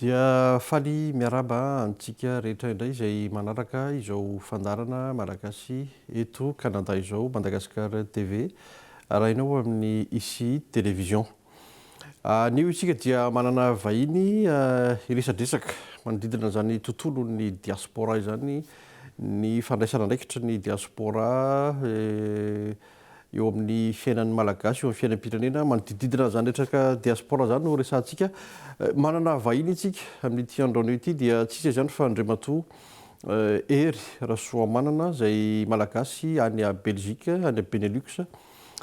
Dia faly miaraba antsika rehetra indray izay manaraka izao fandarana malagasy eto Kanada izao, Madagasikara TV, arahinao amin'ny ICI télévision. Nio isika dia manana vahiny iresadresaka manodidina zany tontolon'ny diaspora izany, ny fandraisana andraikitra ny diaspora eo amin'ny fiainan'ny malagasy eo amin'ny fiainam-pirenena manodididina zany resaka diaspora zany no resantsika. Manana vahiny isika amin'ity androany ity dia tsisy zany fa Andriamatoa Hery Rasoamanana izay malagasy any a Belzika, any a Benelux.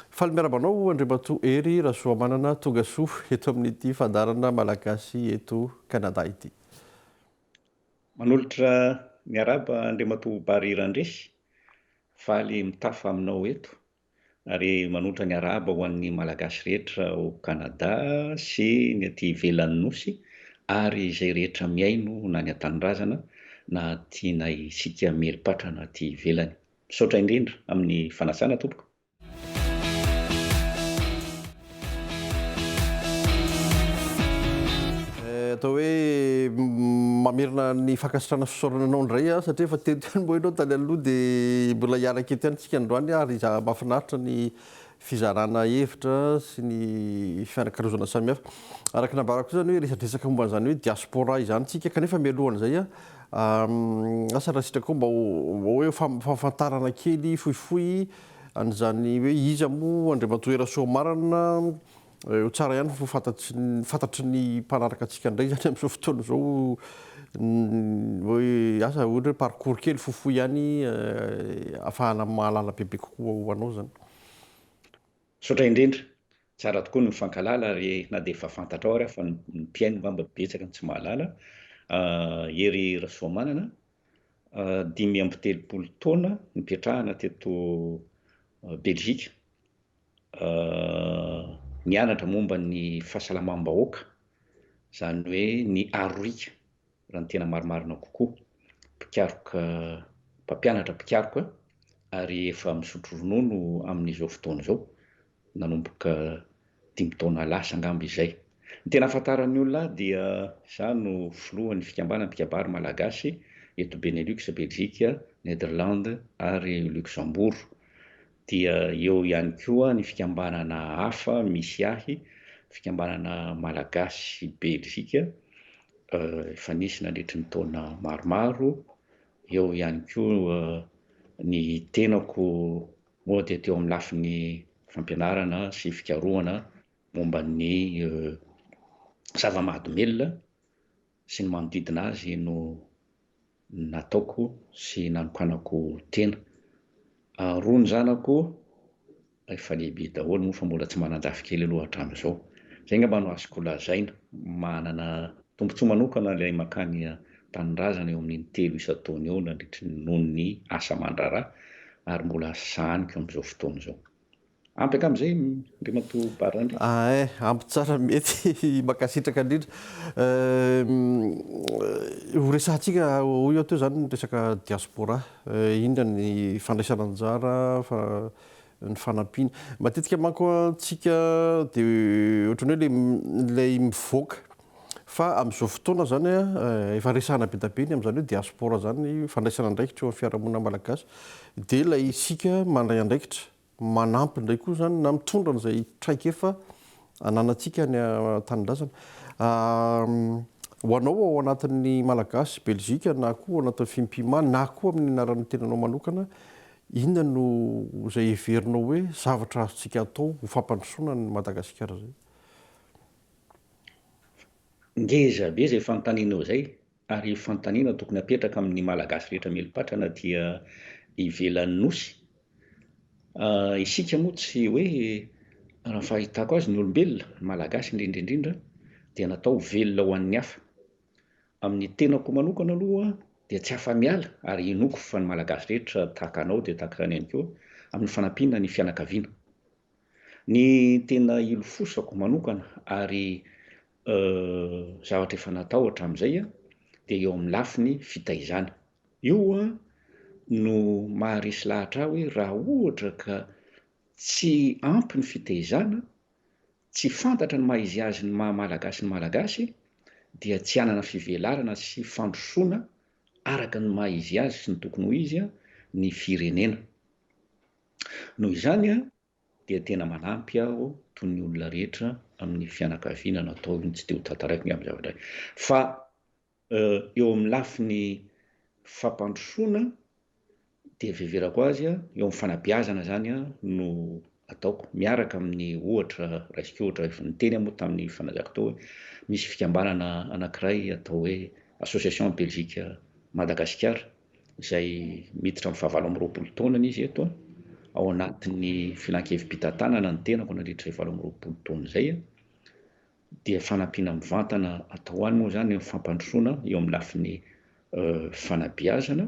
Faly miarabanao Andriamatoa Hery Rasoamanana, tonga soa eto amin'ity fandarana malagasy eto Kanada ity. Manolotra miaraba Andriamatoa Bary Randresy, faly mitafa aminao eto, ary manolotra miaraba ho an'ny malagasy rehetra ao Kanada sy ny aty ivelan'ny nosy, ary izay rehetra miaino na ny an-tanindrazana na tiana isika meripatrana aty ivelany. Misaotra indrindra amin'ny fanasana tompoko. Atao hoe mamerina ny fankasitrana fisaorana anao indray satria efa tenyteny moa ianao tany aloha dia mbola hiala aketo ihany tsika androany ary mahafinaritra ny fizarana hevitra sy ny fianakarozana samihafa. Araka nambarako zany hoe resadresaka momba an'izany hoe diaspora izany tsika kanefa mialohan'izay asa raha sitraka mba hoe fahafantarana kely fohifohy an'izany hoe iza moa Andriamatoa Hery Rasoamanana, tsara ihany fantatry ny mpanaraka antsika indray zany amin'izao fotoana izao hoe asa ohatra hoe parcours kely fohifohy ihany ahafahana mahalala bebe kokoa ho anao zany. Misaotra indrindra, tsara tokoa ny mifankalala ary na dia efa fantatrao ary fa ny mpiaino ngamba betsaka ny tsy mahalala. Hery Rasoamanana, 5 taona nipetrahana teto Belzika, nianatra momba ny fahasalamam-bahoaka, zany hoe ny arorika raha ny tena marimarina kokoa, mpampianatra mpikaroka, ary efa misotro ronono amin'izao fotoana izao, nanomboka 5 taona lasa angamba izay. Ny tena ahafantaran'ny olona dia izaho no filohan'ny fikambanana mpikabary malagasy eto Benelux, Belzika, Nederlande ary Luxembourg. Dia eo ihany koa ny fikambanana hafa misy ahy, fikambanana malagasy Belzika, efa nisy nandritry ny taona maromaro. Eo ihany koa ny tenako moa dia teo amin'ny lafin'ny fampianarana sy fikarohana momba ny zava-mahadomelona sy ny manodidina azy no nataoko sy nanokanako tena. Roa ny zanako efa lehibe daholo moa fa mbola tsy manan-dafy kely aloha hatramin'izao. Zay ngamba no azoko lazaina, manana tombotsoa manokana ilay makany tanindrazana eo amin'ny 3 isan-taona eo nandritry noho ny asa aman-draharaha, ary mbola sahaniko amin'izao fotoana izao. Ampy ankamizay Andriamatoa Bary Randresy. Ampy tsara, mety makasitraka indrindra. Ho resantsika ho eo teo zany ny resaka diaspora, indra ny fandraisana anjara, ny fanampiana. Matetika manko antsika dia ohatran'ny hoe ilay mivoaka fa amin'izao fotoana zany efa resahana be da be ny amin'izany hoe diaspora zany, fandraisana andraikitra eo amin'ny fiarahamonina malagasy, dia ilay isika mandray andraikitra manampy indray koa zany na mitondra an'izay traika efa ananantsika ny tanindrazana. Ho anao ao anatin'ny malagasy Belzika na koa ao anatin'ny fimpima na koa amin'ny anaran'ny tenanao manokana, inona no izay heverinao hoe zavatra azontsika atao ho fampandrosoana ny Madagasikara zay? Ngeza be izay fanontanianao izay, ary fanontaniana tokony apetraka amin'ny malagasy rehetra melipatrana dia ivelan'ny nosy. Isika moa tsy hoe raha fahitako azy ny olombelona malagasy indrindra dia natao velona ho an'ny hafa. Amin'ny tenako manokana aloha dia tsy afa-miala ary inoko fa ny malagasy rehetra tahaka anao dia tahaka any ihany koa amin'ny fanampiana ny fianakaviana. Ny tena ilofosako manokana ary zavatra efa natao hatramin'izay dia eo amin'ny lafiny fitaizana. Io no maharesy lahatra hoe raha ohatra ka tsy ampy ny fitaizana, tsy fantatra ny maha izy azy ny maha malagasy ny malagasy, dia tsy anana fivelarana sy fandrosoana araka ny maha izy azy sy ny tokony ho izy a ny firenena. Noho izany a dia tena manampy aho toy ny olona rehetra amin'ny fianakaviana natao ny tsy de ho tantaraiko ny amin'ny zavatra fa eo amin'ny lafiny fampandrosoana dia veverako azy a eo amin'ny fanabeazana zany a no ataoko miaraka amin'ny ohatra raisika ohatra efa niteny moa tamin'ny fanazako tao hoe misy fikambanana anankiray atao hoe association belgique Madagasikara izay miditra amin'ny fahavalo amby roapolo taonany izy eto a ao anatin'ny filan-kevim-pitantanana ny tenako nandritra ny valo amby roapolo taona izay a dia fanampiana mivantana atao any moa zany amin'ny fampandrosoana eo amin'ny lafiny fanabeazana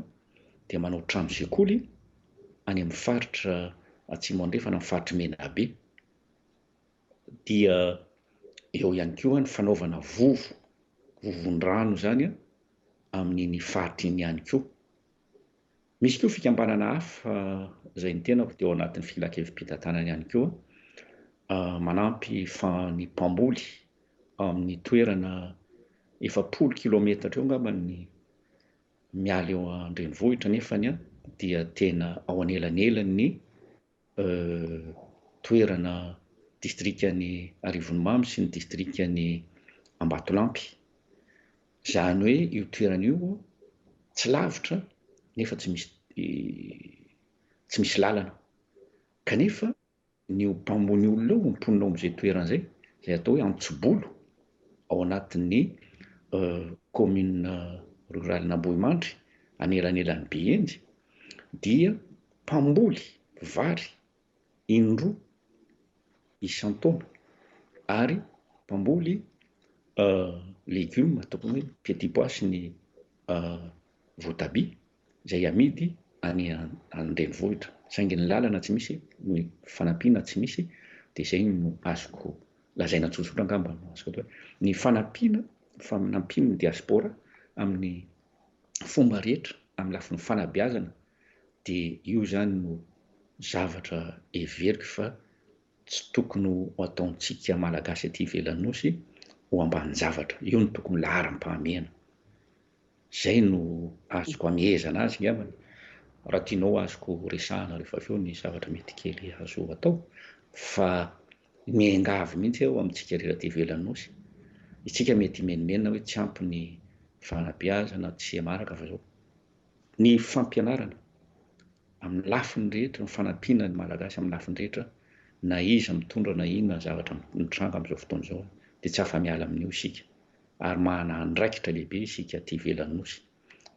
dia manao trano sekoly any amin'ny faritra atsimo andrefana amin'ny faritra Menabe dia eo ihany koa ny fanaovana vovon-drano zany a amin'iny faritra iny ihany koa. Misy koa fikambanana hafa izay ny tenako dia ao anatin'ny filan-kevim-pitantanana ihany koa manampy ny mpamboly amin'ny toerana 100 kilometatra eo angamba ny miala eo an-drenivohitra nefany a dia tena ao anelanelany toerana distrikany Arivonimamy sy ny distrikany Ambatolampy. Zany hoe io toerana io tsy lavitra nefa tsy misy lalana kanefa ny mpambony olona eo mponina ao amin'izay toerana izay atao hoe Antsobolo ao anatin'ny commune rurale n'Ambohimandry anelanelan'ny Behenjy dia mpamboly vary indroa isan-taona ary mpamboly légumes ataoko hoe petit pois sy ny voatabia izay amidy any an-drenivohitra saingy ny lalana tsy misy ny fanampiana tsy misy dia izay no azoko lazaina tsotsotra angamba no azoko atao hoe ny fanampiana ny diaspora amin'ny fomba rehetra amin'ny lafiny fanabeazana dia io zany no zavatra everiko fa tsy tokony ho ataontsika malagasy aty ivelan'ny nosy ho ambany zavatra. Io no tokony laharam-pahamehana. Zay no azoko amehezana azy ngambany. Raha tianao azoko resahana rehefa avy eo ny zavatra mety kely azo atao fa miangavy mihitsy aho amintsika rehetra aty ivelan'ny nosy. Isika mety menimenina hoe tsy ampy ny fanabeazana tsy hamaraka fa zao ny fampianarana amin'ny lafiny rehetra ny fanampiana ny malagasy amin'ny lafiny rehetra na iza mitondra na inona zavatra mitranga amin'izao fotoana izao dia tsy afa-miala amin'io isika ary manana andraikitra lehibe isika aty ivelan'ny nosy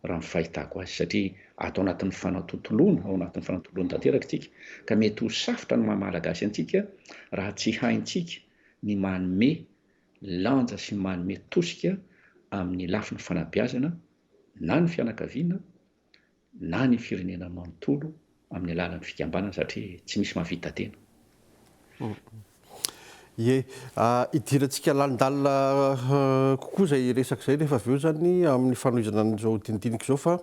raha ny fahitako azy satria ato anatin'ny fanatontoloana ao anatin'ny fanatontoloana tanteraka isika ka mety ho safotra ny maha-malagasy antsika raha tsy haintsika ny manome lanja sy manome tosika amin'ny lafiny fanabeazana na ny fianakaviana na ny firenena manontolo amin'ny alalan'ny fikambanana satria tsy misy mahavita tena. Ie, idirantsika lalandalina kokoa izay resaka izay rehefa avy eo zany amin'ny fanohizana an'izao dinidinika izao fa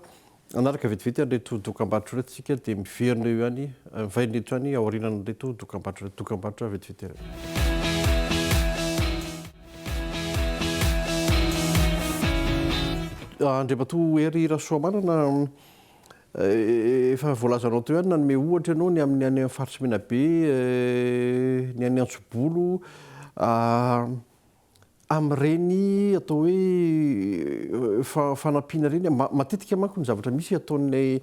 anaraka vetivety an'ireto dokam-barotra reto isika dia miverina eo ihany mivaina eto ihany ao aorianan'ireto dokam-barotra reto dokam-barotra vetivety reto. Andriamatoa Hery Rasoamanana efa voalazanao teo ihany nanome ohatra ianao ny amin'ny any faritsy Menabe ny any Antsobolo amin'ireny atao hoe fanampiana ireny matetika manko ny zavatra misy ataon'ny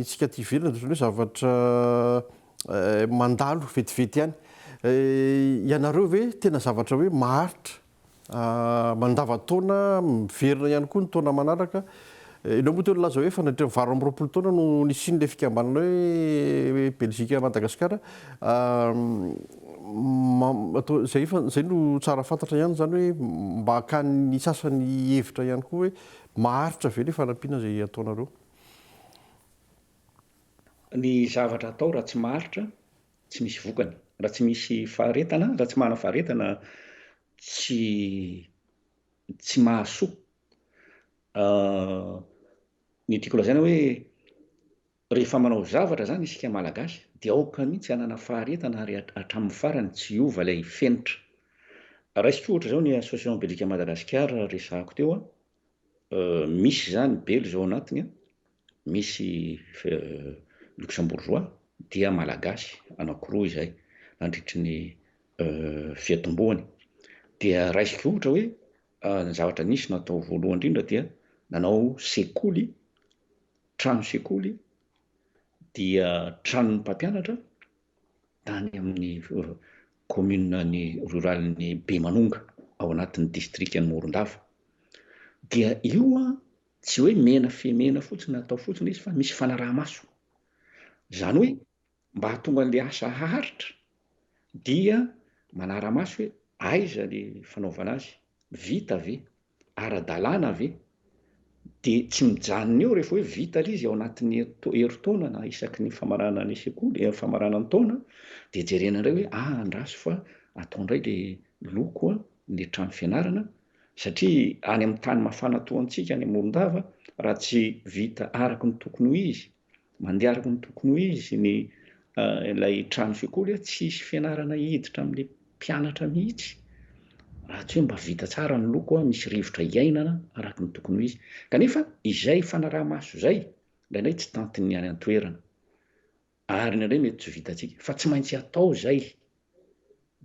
tsika aty ivelany hoe zavatra mandalo vetivety ihany ianareo ve tena zavatra hoe maharitra mandava-taona miverina ihany koa ny taona manaraka ianao moa teo nilaza hoe fanaditra valo amby roapolo taona no nisian'ilay fikambanana hoe Belgique Madagasikara zay no tsara fantatra ihany zany hoe mba hakan'ny sasany hevitra ihany koa hoe maharitra ve ilay fanampiana izay ataonareo. Ny zavatra atao raha tsy maharitra tsy misy vokany, raha tsy misy faharetana, raha tsy manana faharetana tsy mahasoa. Ny tiako lazaina hoe rehefa manao zavatra zany isika malagasy dia aoka mihitsy hanana faharetana ary hatramin'ny farany tsy hiova ilay fenitra. raisiko ohatra zao ny association belgique Madagasikara resahako teo misy zany bely zao anatiny misy luxembourgeois dia malagasy anankiroa izay nandritry ny fiatomboany dia raisiko ohatra hoe ny zavatra nisy natao voalohany indrindra dia nanao sekoly, trano sekoly dia tranon'ny mpampianatra tany amin'ny commune-ny rural'ny Bemanonga ao anatin'ny districtn'ny Morondava. Dia io tsy hoe mena femena fotsiny natao fotsiny izy fa misy fanaraha-maso. Zany hoe mba hahatonga an'le asa haharitra dia manara-maso hoe aiza le fanaovana azy, vita ve, ara-dalàna ve, dia tsy mijanona eo rehefa hoe vita ilay izy ao anatin'ny herintaona na isaky ny famarana ny sekoly, famarana ny taona, dia jerena indray hoe andraso fa atao indray le loko ny trano fianarana satria any amin'ny tany mafana toantsika any Morondava raha tsy vita araka ny tokony ho izy, mandeha araka ny tokony ho izy ny ilay trano sekoly tsy hisy fianarana hiditra amin'le mpianatra mihitsy. Raha tsy hoe mba vita tsara ny loko misy rivotra iainana araka ny tokony ho izy. Kanefa izay fanaraha-maso izay indraindray tsy tantiny any an-toerana ary indraindray mety tsy vitantsika fa tsy maintsy atao izay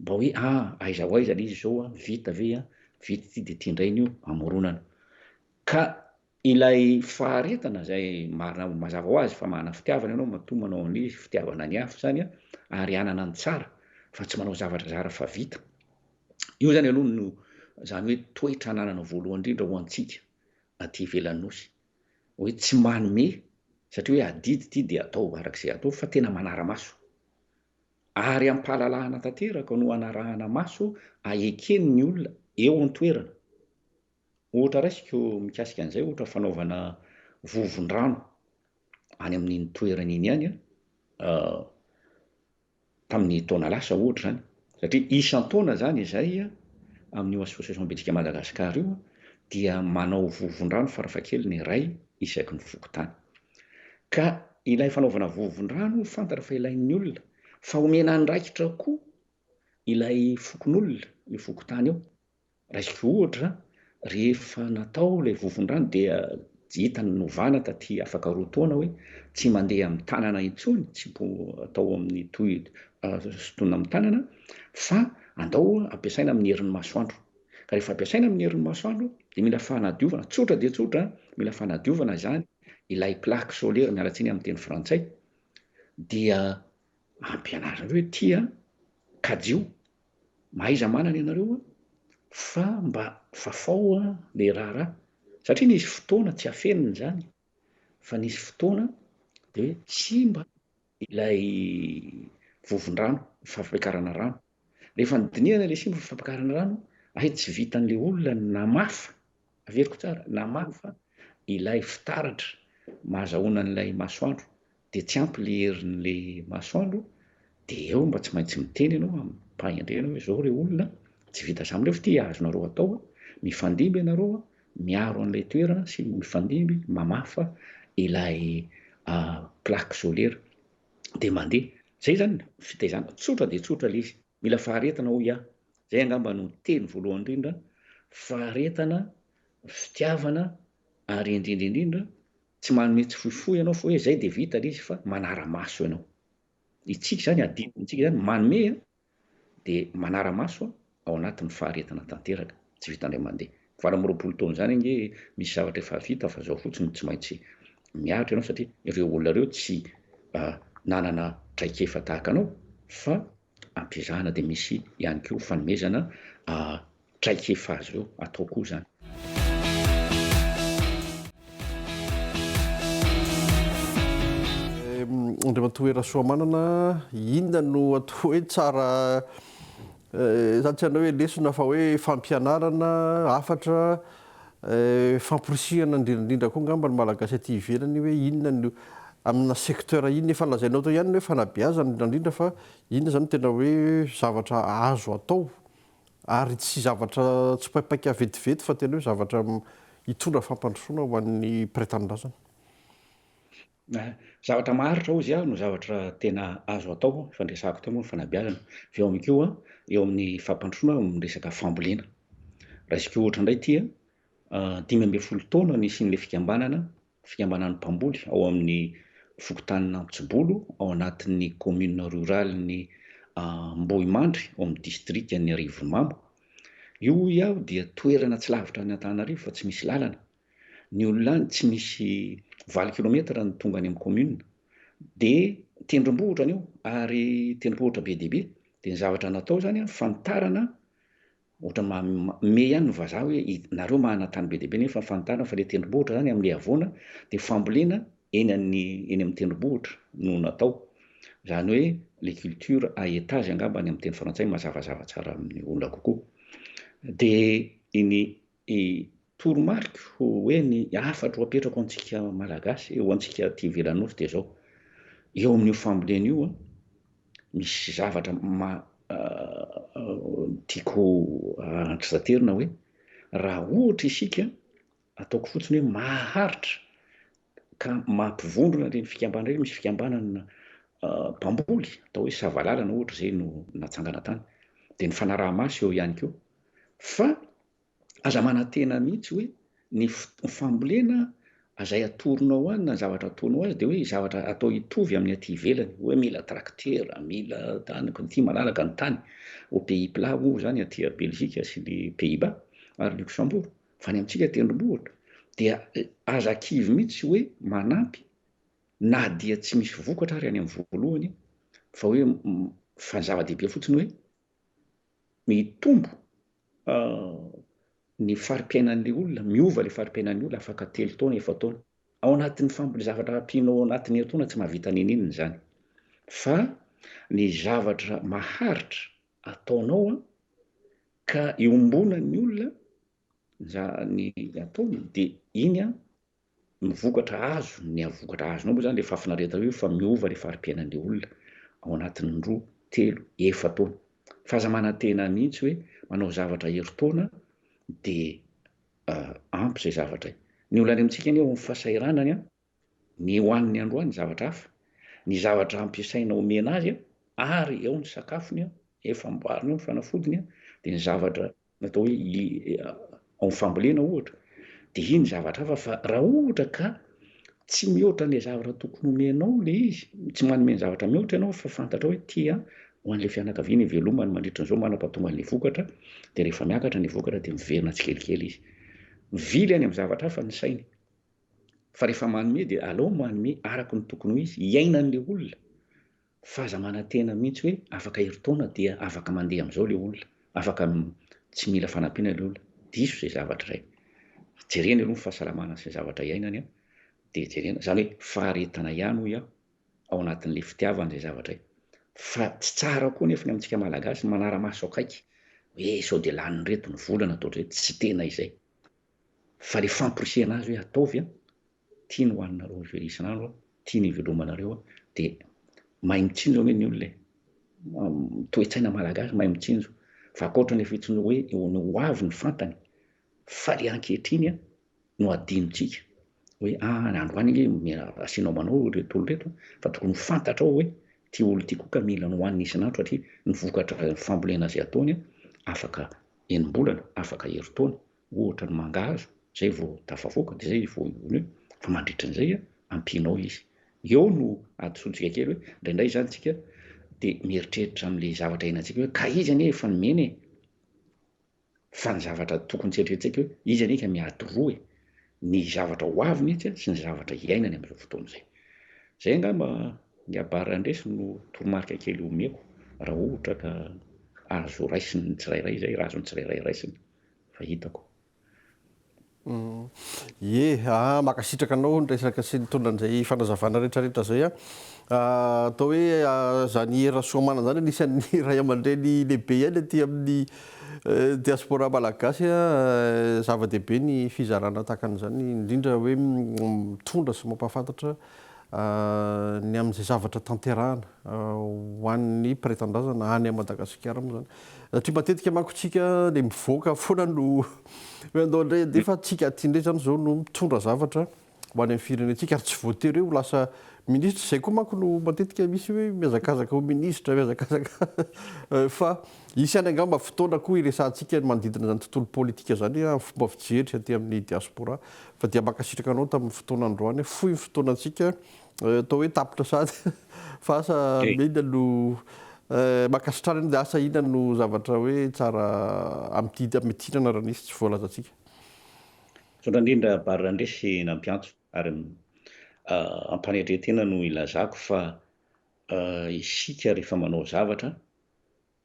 mba hoe aiza ho aiza le izy zao vita ve vita ity dia ity indray io amoronana. Ka ilay faharetana izay marina mazava ho azy fa manana fitiavana ianao matoa manao an'ilay fitiavana ny hafa zany ary anana ny tsara fa tsy manao zavatra zara fa vita. Io zany aloha no zany hoe toetra ananana voalohany indrindra ho antsika aty ivelan'ny nosy hoe tsy manome satria hoe adidy ity dia atao arak'izay atao fa tena manara-maso ary ampahalalahana tanteraka no anarahana maso aekeny ny olona eo an-toerana. Ohatra raisiko mikasika an'izay ohatra fanaovana vovon-drano any amin'iny toerana iny ihany tamin'ny taona lasa ohatra zany satria isan-taona zany izay amin'io association belgique Madagasikara io dia manao vovon-drano farafahakeliny ny ray isaky ny fokotany. Ka ilay fanaovana vovon-drano fantatra fa ilain'ny olona fa omena andraikitra koa ilay fokon'olona io fokotany eo. Raisiko ohatra rehefa natao ilay vovon-drano dia hitany novana taty afaka roa taona hoe tsy mandeha amin'ny tanana intsony, tsy atao amin'ny sotonina amin'ny tanana fa andao ampiasaina amin'ny herin'ny masoandro. Ka rehefa ampiasaina amin'ny herin'ny masoandro dia mila fanadiovana, tsotra dia tsotra, mila fanadiovana zany ilay plaque solaire mialatsiny amin'ny teny frantsay dia ampianarina hoe tia kajo maiza manana ianareo fa mba fafao le raharaha satria nisy fotoana tsy afenina zany fa nisy fotoana dia hoe simba ilay vovon-drano fampiakarana rano. Rehefa nydinihana ilay simba fampiakarana rano tsy vitan'le olona namafa, averiko tsara, namafa ilay fitaratra mahazahoana an'ilay masoandro dia tsy ampy le herin'le masoandro dia eo mba tsy maintsy miteny ianao ampahendrena hoe zao re olona tsy vita sam'ireo fa ity azonareo atao mifandimby ianareo miaro an'ilay toerana sy mifandimby mamafa ilay plaque solaire dia mandeha. Zay zany fitaizana tsotra dia tsotra le izy. Mila faharetana ho zay angamba no teny voalohany indrindra, faharetana, fitiavana ary indrindra tsy manome tsy fohifohy ianao fa hoe zay dia vita le izy fa manara-maso ianao. Itsika zany adidintsika zany manome dia manara-maso ao anatin'ny faharetana tanteraka tsy vitandray mandeha. Valo amby roapolo taona zany nge misy zavatra efa vita fa zao fotsiny tsy maintsy miaritra ianao satria ireo olona ireo tsy nanana traikefa tahaka anao fa ampiazahana dia misy ihany koa fanomezana traikefa azy ireo atao koa zany. Andriamatoera Soamanana, inona no atao hoe tsara satria hoe lesona fa hoe fampianarana hafatra famporisihana indrindrandrindra koa ngamba ny malagasy aty ivelany hoe inona no amina secteur inona efa lazainao tao ihany hoe fanabeazana indrindrandrindra fa inona zany tena hoe zavatra azo atao ary tsy zavatra tsy paika vetivety fa tena hoe zavatra hitondra fampandrosoana ho an'ny mpiray tanindrazana. Zavatra maharitra ozy no zavatra tena azo atao fandresahako teo moa ny fanabeazana. Avy eo amin'koa eo amin'ny fampandrosoana resaka fambolena. Raha isika ohatra indray ity 15 taona nisian'ilay fikambanan'ny mpamboly ao amin'ny fokotanina Amitsibolo ao anatin'ny commune rurale ny Mbohimandry ao amin'ny district ny Rivomamo. Io iaho dia toerana tsy lavitra ny Antananarivo fa tsy misy lalana. Ny olona any tsy misy 20 kilometatra ny tonga any amin'ny commune. Dia tendrombohitra anio ary tendrombohitra be dia be. Dia ny zavatra natao zany fantarana ohatra me ihany ny vazaha hoe nareo mahana tany be dia be nefa fantarina fa ilay tendrombohitra zany amin'ilay avoana dia fambolena eny amin'ny tendrombohitra no natao. Zany hoe les cultures à étage angamba any amin'ny teny frantsay mazavazava tsara amin'ny olona kokoa. Dia iny toromariko hoe ny afatra ho apetrako antsika malagasy eo antsika aty ivelany nosy dia zao. Eo amin'io fambolena io misy zavatra tiako antsaterina hoe raha ohatra isika ataoko fotsiny hoe maharitra ka mampivondrona ireny fikambanana ireny. Misy fikambanana mpamboly atao hoe Savalalana ohatra izay no natsangana tany. Dia ny fanaraha-maso eo ihany koa. Fa aza manantena mihitsy hoe ny fambolena azay atoronao any na zavatra atonao azy dia hoe zavatra atao hitovy amin'ny aty ivelany hoe mila traktera, mila tany ity malalaka ny tany au pays plat moa zany aty Belzika sy ny Pays-Bas ary Luxembourg. Fa ny amintsika tendrombohitra dia aza kivy mihitsy hoe manampy na dia tsy misy vokatra ary any amin'ny voalohany fa hoe fa zava-dehibe fotsiny hoe mitombo ny fari-piainan'ilay olona, miova ilay fari-piainan'ilay olona afaka 3 taona 4 taona. Ao anatin'ny zavatra ampianao anatin'ny herintaona tsy mahavita ninina zany. Fa ny zavatra maharitra ataonao ka iombonan'ny olona ny ataony dia iny mivokatra azo. Ny avokatra azonao moa zany ilay fahafinaretana hoe fa miova ilay fari-piainan'ilay olona ao anatin'ny 2, 3, 4 taona. Fa aza manantena mihitsy hoe manao zavatra herintaona dia ampy izay zavatra. Ny olona amintsika ny eo amin'ny fahasahiranany ny hoaniny androany zavatra hafa. Ny zavatra ampiasaina omena azy ary eo ny sakafony efa amboarina eo ny fanafodiny dia ny zavatra natao hoe ao amin'ny fambolena ohatra dia iny zavatra hafa. Fa raha ohatra ka tsy mihoatra ilay zavatra tokony omenao ilay izy, tsy manome ny zavatra mihoatra ianao fa fantatra hoe tia ho an'ilay fianakaviana ivelomany mandritra an'izao manam-pahatonga ny vokatra dia rehefa miakatra ny vokatra dia miverina tsikelikely izy. Mivily any amin'ny zavatra hafa ny sainy. Fa rehefa manome dia aleo manome araka ny tokony ho izy hiainan'ilay olona. Fa aza manantena mihitsy hoe afaka herintaona dia afaka mandeha amin'izao ilay olona, afaka tsy mila fanampiana ilay olona. Diso izay zavatra iray. Jerena aloha ny fahasalamana sy zavatra iainany dia jerena zany hoe faharetana ihany hoy ao anatin'ilay fitiavana izay zavatra. Fa tsy tsara koa nefa ny amintsika malagasy manara-maso akaiky hoe sao dia lany reto ny volana atao hoe tsy tena izay. Fa ilay famporisihana azy hoe ataovy tia ny hoaninareo vel'isan'andro tia ny ivelomanareo dia mahay mitsinjo ny olona toe-tsaina malagasy mahay mitsinjo. Fa ankoatran'ilay fitsiny hoe ny hoavy ny fantany fa ilay ankehitriny no adinontsika hoe androany asianao manao reto olo reto fa tokony fantatra ao hoe tia olo tia koa ka mila ny hoaniny isan'andro satria ny vokatra fambolena izay ataony afaka enim-bolana, afaka herintaona, ohatra ny mangahazo zay vao tafavoaka dia zay vao fa mandritra an'izay ampianao izy. Eo no adisontsika kely hoe indraindray zany tsika dia mieritreritra amin'ilay zavatra iainantsika hoe ka izy anie efa nomeny fa ny zavatra tokony tsy eritreretintsika hoe izy anie ka miady roa ny zavatra ho avy mihitsy sy ny zavatra iainany amin'izao fotoana izay. Zay angamba ny abara andresy no toromarika kely omeko raha ohatra ka azo raisiny tsirairay izay raha azony tsirairay raisiny fa hitako. Makasitraka anao ny resaka sy nitondra an'izay fanazavana rehetrarehetra zay atao hoe zany era soamana zany anisan'ny ray aman-dreny lehibe ihany aty amin'ny diaspora malagasy zava-dehibe ny fizarana tahaka an'izany indrindra hoe mitondra sy mampahafantatra ny amin'izay zavatra tanterahana ho an'ny mpiray-tandrazana any Madagasikara moa zany. Satria matetika manko tsika dia mivoaka foana no hoe andao indray dia fa tsika aty indray zany zao no mitondra zavatra ho any amin'ny firenentsika ary tsy voatery ho lasa ministra. Zay koa manko no matetika misy hoe miazakazaka ho ministra, miazakazaka fa isy any angamba fotoana koa iresantsika manodidina zany tontolo politika zany amin'ny fomba fijery aty amin'ny diaspora. Fa dia mankasitraka anao tamin'ny fotoana androany fohy fotoanantsika atao hoe tapitra sady fa asa mena no makasitrana dia asa inona no zavatra hoe tsara amitinana raha nisy tsy voalazantsika. Sondra indrindra Barandresy nampiantso ary ampanetretena no ilazako fa isika rehefa manao zavatra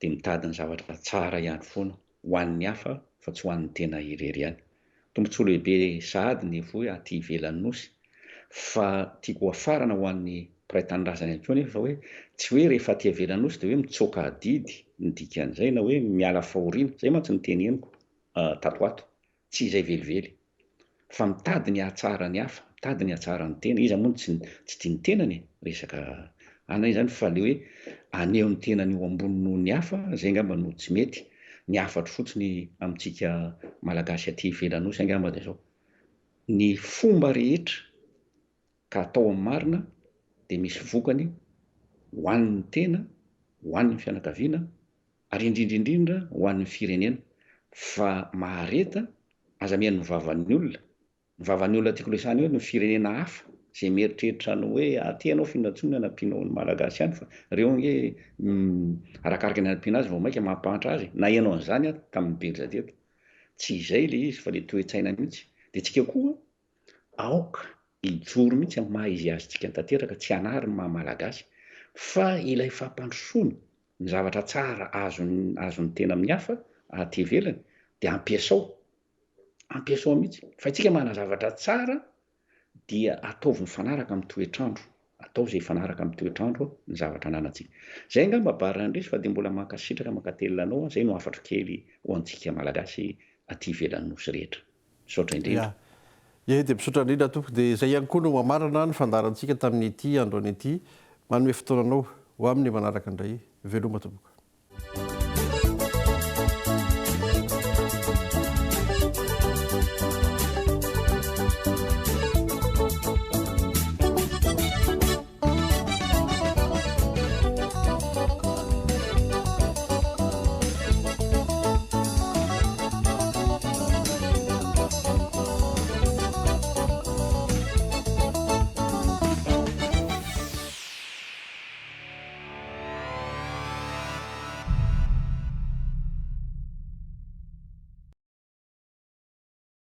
dia mitady ny zavatra tsara ihany foana ho an'ny hafa fa tsy ho an'ny tena irery ihany. Tombontsoa lehibe sahady ny hoe aty ivelan'ny nosy fa tiako hafarana ho an'ny mpiray tanindrazana ihany koa nefa hoe tsy hoe rehefa aty ivelan'ny nosy dia hoe mitsoaka adidy ny dikan'izay na hoe miala fahoriana. Zay mantsy ny teny henoko tato ato, tsy izay velively. Fa mitady ny hatsara ny hafa, mitady ny hatsara ny tena. Iza moa tsy dia ny tenany resaka ana izany fa le hoe aneo ny tenany eo ambony noho ny hafa, zay angamba no tsy mety. Ny hafatro fotsiny amintsika malagasy aty ivelan'ny nosy angamba dia zao. Ny fomba rehetra ka atao amin'ny marina dia misy vokany ho an'ny tena, ho an'ny fianakaviana ary indrindra ho an'ny firenena. Fa mahareta aza mihaino ny vavan'ny olona. Ny vavan'ny olona tiako lesana hoe ny firenena hafa izay mieritreritra ny hoe aty ianao finantsonana nampianao ny malagasy ihany fa ireo hoe arakaraka ny nampiana azy vao maika mampahatra azy. Na ianao an'izany tamin'ny Belge teto. Tsy izay le izy fa le toe-tsaina mihitsy. Dia tsika koa aoka hijoro mihitsy amin'ny maha izy azy tsika tanteraka, tsy hanary ny maha malagasy fa ilay fampandrosoana ny zavatra tsara azon'ny tena amin'ny hafa aty ivelany dia ampiasao mihitsy. Fa itsika manana zavatra tsara dia ataovy mifanaraka amin'ny toetrandro. Atao izay fanaraka amin'ny toetrandro ny zavatra ananantsika. Zay angamba Barandresy fa dia mbola mankasitraka mankatelina anao. Zay no hafatro kely ho antsika malagasy aty ivelan'ny nosy rehetra. Misaotra indrindra. Dia misaotra indrindra tompoko. Dia zay ihany koa no mamarana ny fandarantsika tamin'ity androany ity. Manome fotoananao ho amin'ny manaraka indray. Veloma tompoko.